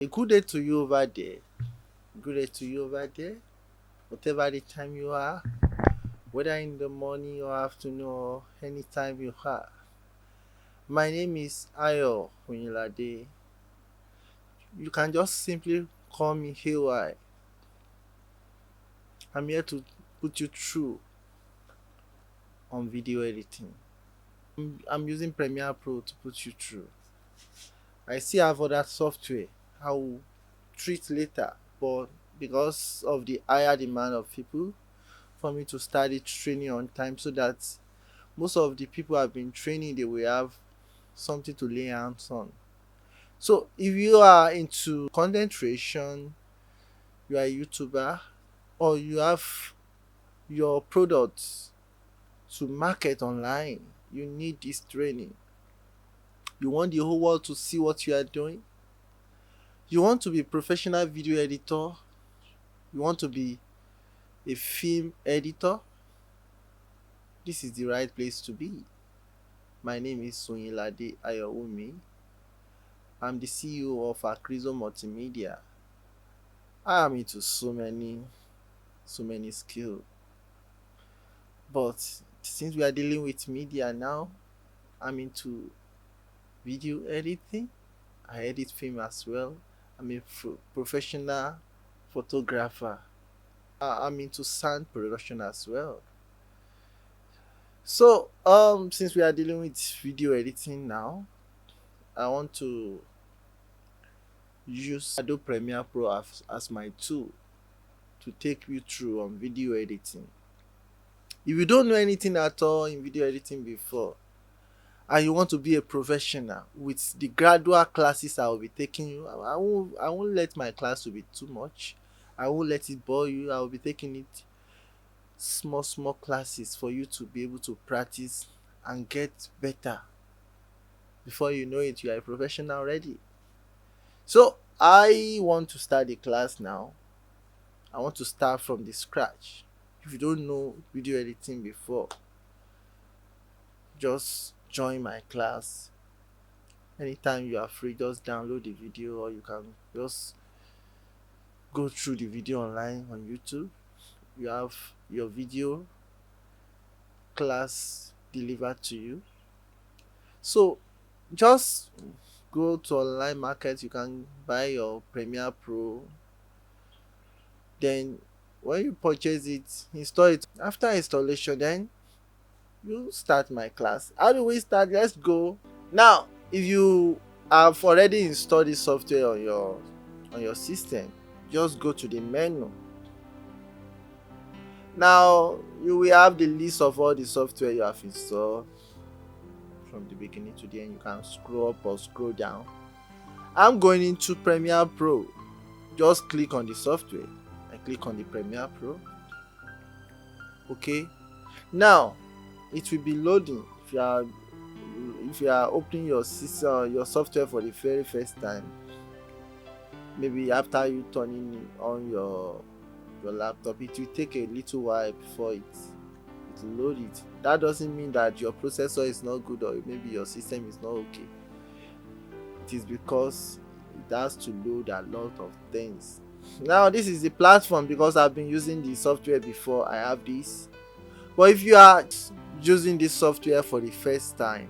A good day to you over there. Good day to you over there. Whatever the time you are, whether in the morning or afternoon or any time you are. My name is Ayo Hunyilade. You can just simply call me HY. I'm here to put you through on video editing. I'm using Premiere Pro to put you through. I still have other software I will treat later, but because of the higher demand of people for me to start the training on time so that most of the people I've been training they will have something to lay hands on. So if you are into content creation, you are a YouTuber, or you have your products to market online, you need this training. You want the whole world to see what you are doing. You want to be a professional video editor. You want to be a film editor. This is the right place to be. My name is Sunyilade Ayowumi. I'm the CEO of Akrizo Multimedia. I am into so many skills. But since we are dealing with media now, I'm into video editing. I edit film as well. I'm a professional photographer. I'm into sound production as well. So, since we are dealing with video editing now, I want to use Adobe Premiere Pro as my tool to take you through on video editing. If you don't know anything at all in video editing before and you want to be a professional with the gradual classes I will be taking you, I won't let my class to be too much. I won't let it bore you. I will be taking it small classes for you to be able to practice and get better. Before you know it, you are a professional already. So I want to start the class now. I want to start from the scratch. If you don't know video editing before, just join my class. Anytime you are free, just download the video, or you can just go through the video online on YouTube. You have your video class delivered to you. So just go to online market. You can buy your Premiere Pro. Then when you purchase it, install it. After installation, then you start my class. How do we start? Let's go. Now, if you have already installed this software on your system, just go to the menu. Now you will have the list of all the software you have installed from the beginning to the end. You can scroll up or scroll down. I'm going into Premiere Pro. Just click on the software. I click on the Premiere Pro. Okay. Now it will be loading. If you are opening your system, your software for the very first time, maybe after you turning on your laptop, it will take a little while before it will load it. That doesn't mean that your processor is not good or maybe your system is not okay. It is because it has to load a lot of things. Now this is the platform because I've been using the software before. I have this. But if you are using this software for the first time,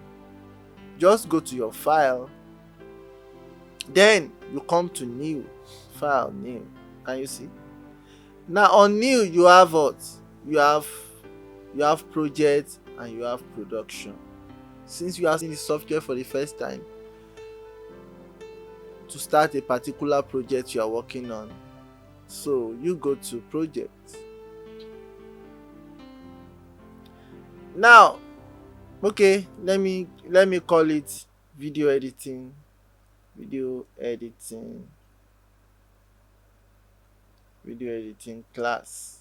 just go to your file, then you come to new file, new. Can you see? Now on new you have what? You have project and you have production. Since you are using the software for the first time, to start a particular project you are working on, so you go to project. Now, okay, let me call it video editing video editing video editing class.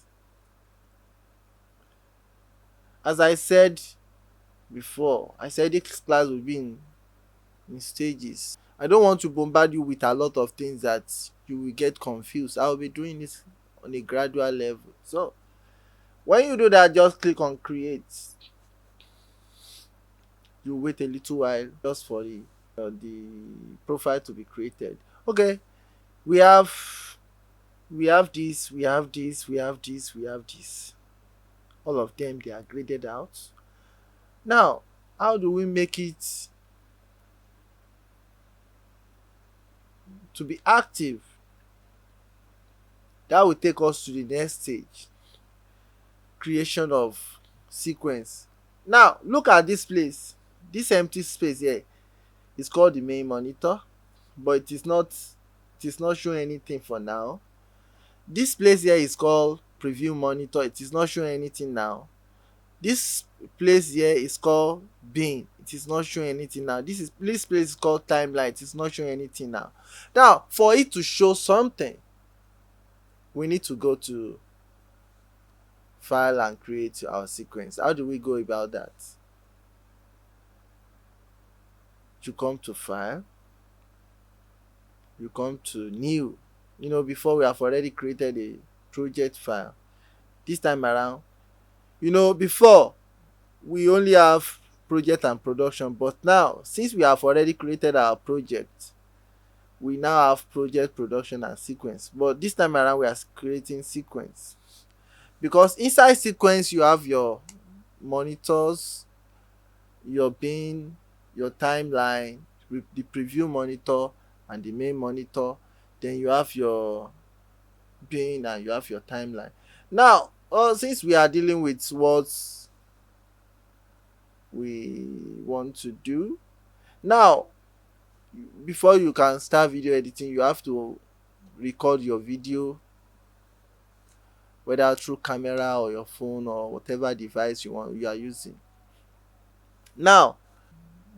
As I said before, I said this class will be in stages. I don't want to bombard you with a lot of things that you will get confused. I will be doing this on a gradual level. So when you do that, just click on create. You wait a little while just for the profile to be created. Okay, we have we have this, we have this, we have this, we have this. All of them, they are graded out. Now, how do we make it to be active? That will take us to the next stage, creation of sequence. Now, look at this place. This empty space here is called the main monitor, but it is not showing anything for now. This place here is called preview monitor. It is not showing anything now. This place here is called bin. It is not showing anything now. This place is called timeline. It is not showing anything now. Now, for it to show something, we need to go to file and create our sequence. How do we go about that? You come to file, you come to new. Before we have already created a project file. This time around, before we only have project and production, but now since we have already created our project, we now have project, production and sequence. But this time around we are creating sequence, because inside sequence you have your monitors, your bin, your timeline, the preview monitor and the main monitor. Then you have your bin and you have your timeline. Now, since we are dealing with what we want to do now, before you can start video editing, you have to record your video, whether through camera or your phone or whatever device you are using. Now,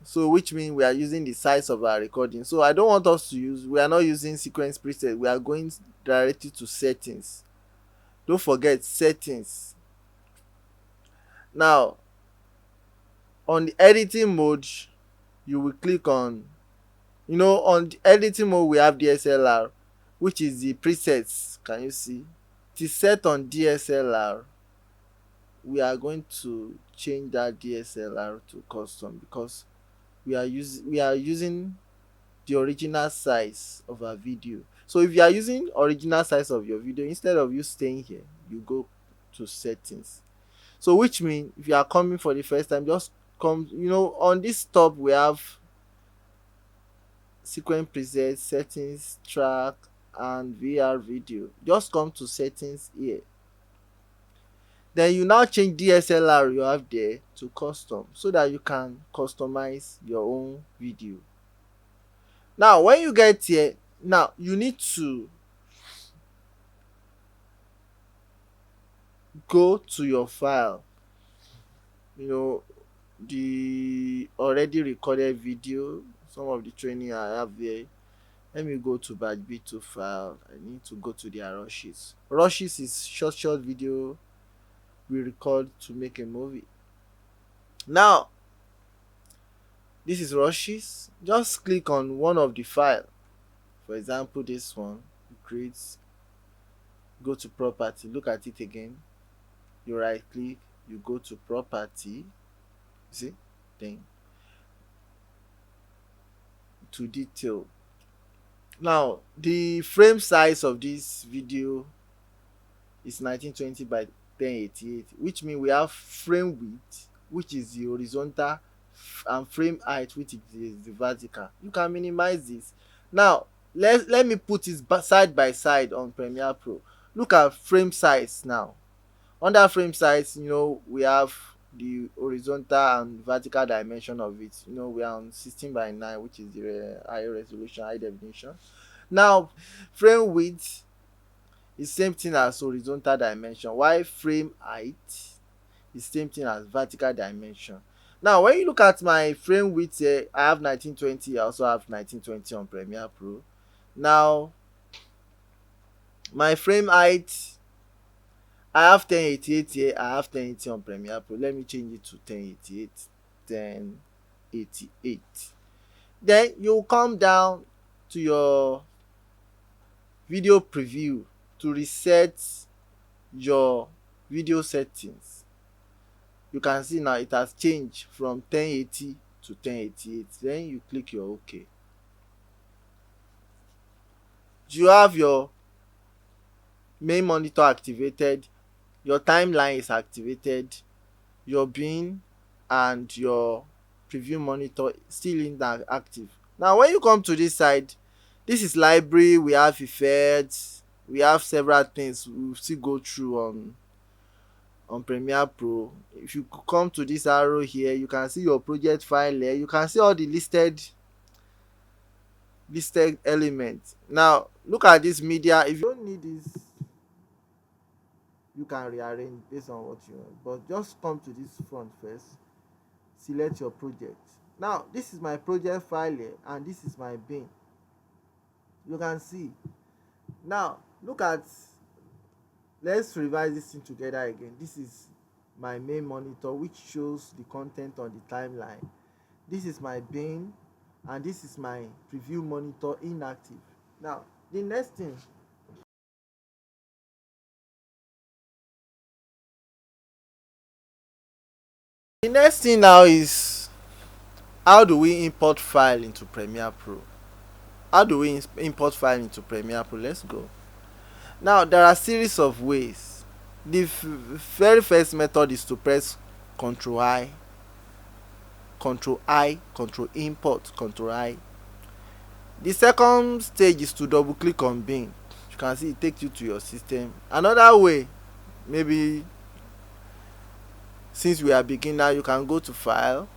so which means we are using the size of our recording. So I don't want us to we are not using sequence preset. We are going directly to settings. Don't forget settings. Now, on the editing mode, you will click on the editing mode. We have DSLR, which is the presets. Can you see? It is set on DSLR. We are going to change that DSLR to custom, because we are using the original size of our video. So if you are using original size of your video, instead of you staying here, you go to settings. So which means if you are coming for the first time, just come. On this top we have sequence preset, settings, track and VR video. Just come to settings here. Then you now change DSLR you have there to custom, so that you can customize your own video. Now when you get here, now you need to go to your file, the already recorded video, some of the training I have there. Let me go to batch b2 file. I need to go to their rushes. Rushes is short video we record to make a movie. Now this is rushes. Just click on one of the file. For example, this one. Create, go to property, look at it again. You right click, you go to property, see, then to detail. Now the frame size of this video is 1920 by 1088, which means we have frame width, which is the horizontal, and frame height, which is the vertical. You can minimize this. Now let me put it side by side on Premiere Pro. Look at frame size. Now under frame size, we have the horizontal and vertical dimension of it. We are on 16 by 9, which is the high resolution, high definition. Now frame width is same thing as horizontal dimension, while frame height is same thing as vertical dimension. Now when you look at my frame width here, I have 1920. I also have 1920 on Premiere Pro. Now my frame height, I have 1088 here, I have 1080 on Premiere Pro. Let me change it to 1088. 1088. Then you come down to your video preview to reset your video settings. You can see now it has changed from 1080 to 1088. Then you click your OK. you have your main monitor activated, your timeline is activated, your bin and your preview monitor still active. Now when you come to this side, this is library, we have effects, we have several things we will still go through on Premiere Pro. If you come to this arrow here, you can see your project file here, you can see all the listed elements. Now look at this media. If you don't need this, you can rearrange based on what you want, but just come to this front first, select your project. Now this is my project file here and this is my bin. You can see. Now look at, let's revise this thing together again. This is my main monitor which shows the content on the timeline. This is my bin and this is my preview monitor inactive. Now the next thing, now is, how do we import file into Premiere Pro? How do we import file into Premiere Pro? Let's go. Now there are series of ways. The very first method is to press Ctrl I, Ctrl I, Ctrl import, Ctrl I. The second stage is to double click on bin. You can see it takes you to your system. Another way, maybe since we are beginner, you can go to file,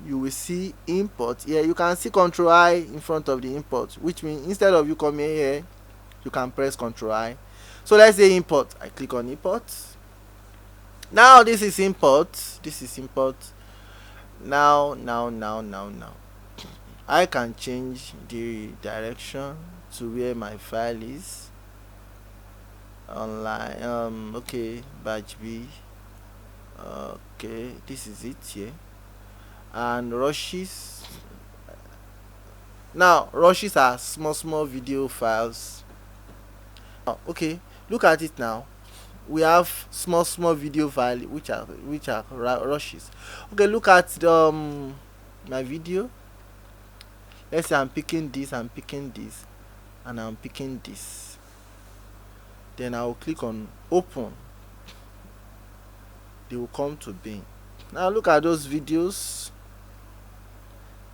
you will see import here. You can see Ctrl I in front of the import, which means instead of you coming here, you can press Ctrl I. So let's say import. I click on import. Now this is import. This is import. Now I can change the direction to where my file is. Online. Okay, batch B. Okay, this is it here. And rushes. Now rushes are small video files. Okay, look at it now. We have small video file which are rushes. Okay, look at my video. Let's say I'm picking this, and I'm picking this. Then I will click on open. They will come to bin. Now look at those videos.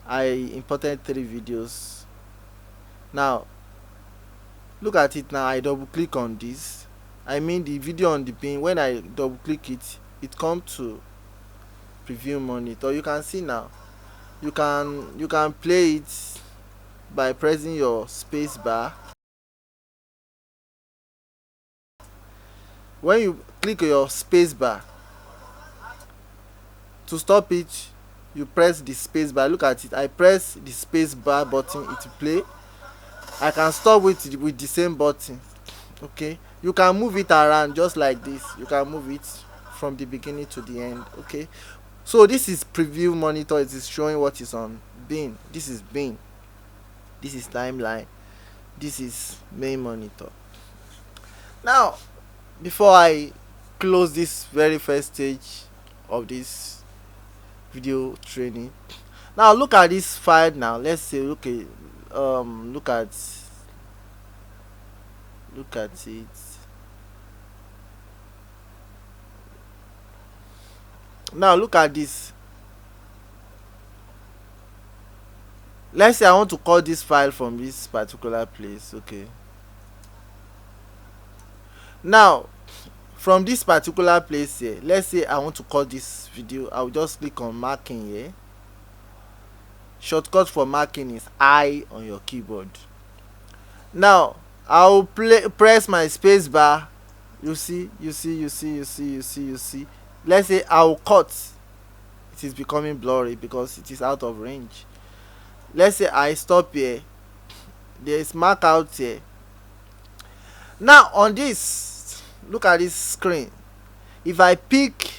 I imported 3 videos. Now look at it now. I double click on this. I mean the video on the bin. When I double click it, it comes to preview monitor. You can see now. You can play it by pressing your space bar. When you click your space bar, to stop it, you press the space bar. Look at it. I press the space bar button, it will play. I can stop with the same button. Okay, you can move it around just like this. You can move it from the beginning to the end. Okay, so this is preview monitor. It is showing what is on bin. This is bin, this is timeline, this is main monitor. Now before I close this very first stage of this video training, now look at this file. Now let's say, okay, look at it. Now look at this. Let's say I want to call this file from this particular place. Okay, now from this particular place here, let's say I want to call this video. I will just click on marking here. Shortcut for marking is I on your keyboard. Now I will press my space bar. You see. Let's say I will cut. It is becoming blurry because it is out of range. Let's say I stop here. There is mark out here. Now on this, look at this screen. If I pick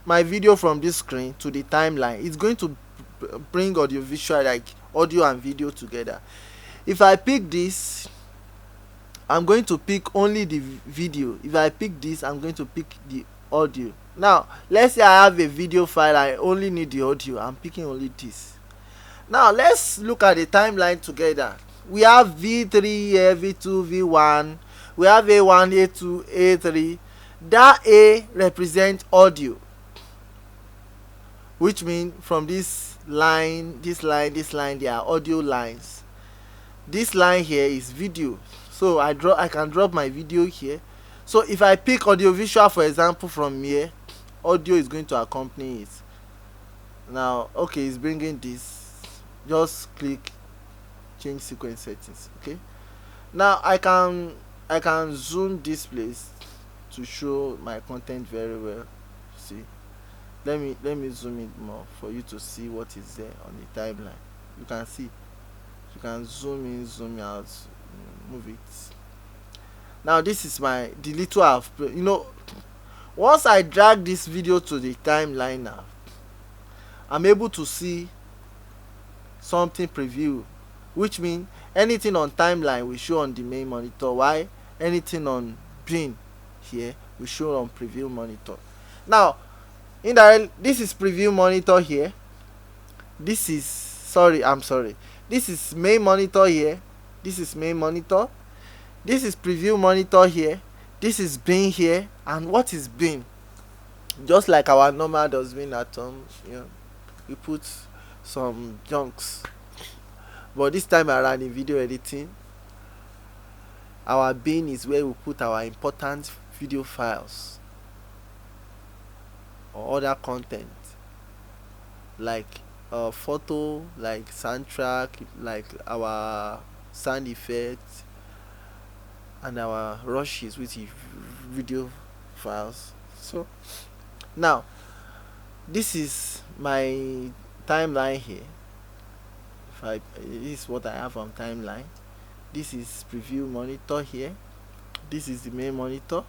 my video from this screen to the timeline, it's going to bring audio visual, like audio and video together. If I pick this, I'm going to pick only the video. If I pick this, I'm going to pick the audio. Now let's say I have a video file, I only need the audio. I'm picking only this. Now let's look at the timeline together. we have V3 here, V2, V1, we have A1, A2, A3. That A represents audio, which means from this line, this line, this line, they are audio lines. This line here is video, so I can drop my video here. So if I pick audio visual, for example, from here, audio is going to accompany it. Now, okay, it's bringing this. Just click change sequence settings. Okay, now I can zoom this place to show my content very well. See, let me zoom it more for you to see what is there on the timeline. You can see, you can zoom in, zoom out, move it. Now this is the little I've once I drag this video to the timeline, now I'm able to see something preview, which means anything on timeline will show on the main monitor, while anything on bin here will show on preview monitor. Now this is preview monitor here, this is main monitor here, this is main monitor, this is preview monitor here, this is bin here. And what is bin? Just like our normal dustbin at home, we put some junks, but this time around in video editing, our bin is where we put our important video files or other content, like photo, like soundtrack, like our sound effects, and our rushes with the video files. So now this is my timeline here. This is what I have on timeline. This is preview monitor here, this is the main monitor,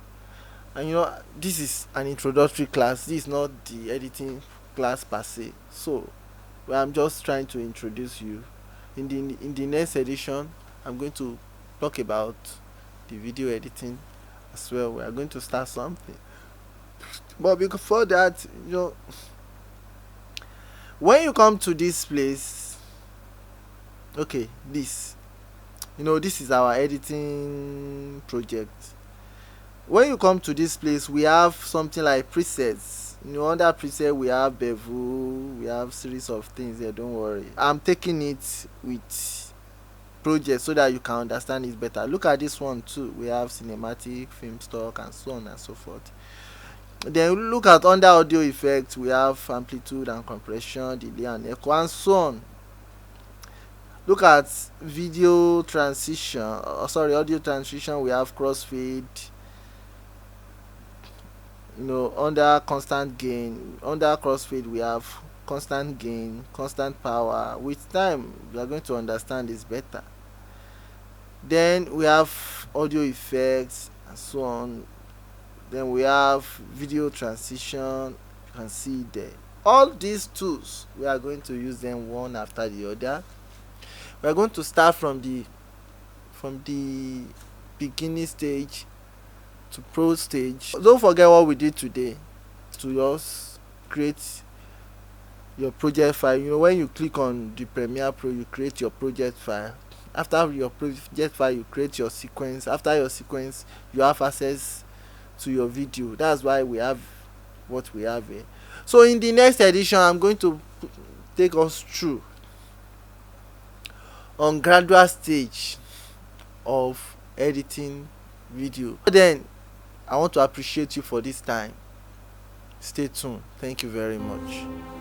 and this is an introductory class. This is not the editing class per se, so I'm just trying to introduce you. In the next edition, I'm going to talk about the video editing as well. We are going to start something, but before that, when you come to this place, okay, this is our editing project. When you come to this place, we have something like presets. Under preset we have bevel, we have series of things there. Don't worry, I'm taking it with project so that you can understand it better. Look at this one too. We have cinematic, film stock, and so on and so forth. Then look at under audio effects, we have amplitude and compression, delay and echo, and so on. Look at video transition, audio transition, we have crossfade. Under constant gain, under crossfade we have constant gain, constant power. With time you are going to understand this better. Then we have audio effects and so on. Then we have video transition, you can see there. All these tools, we are going to use them one after the other. We are going to start from the beginning stage to pro stage. Don't forget what we did today, to just create your project file. When you click on the Premiere Pro, you create your project file. After your project file, you create your sequence. After your sequence, you have access to your video. That's why we have what we have here. So in the next edition, I'm going to take us through on gradual stage of editing video. Then I want to appreciate you for this time. Stay tuned. Thank you very much.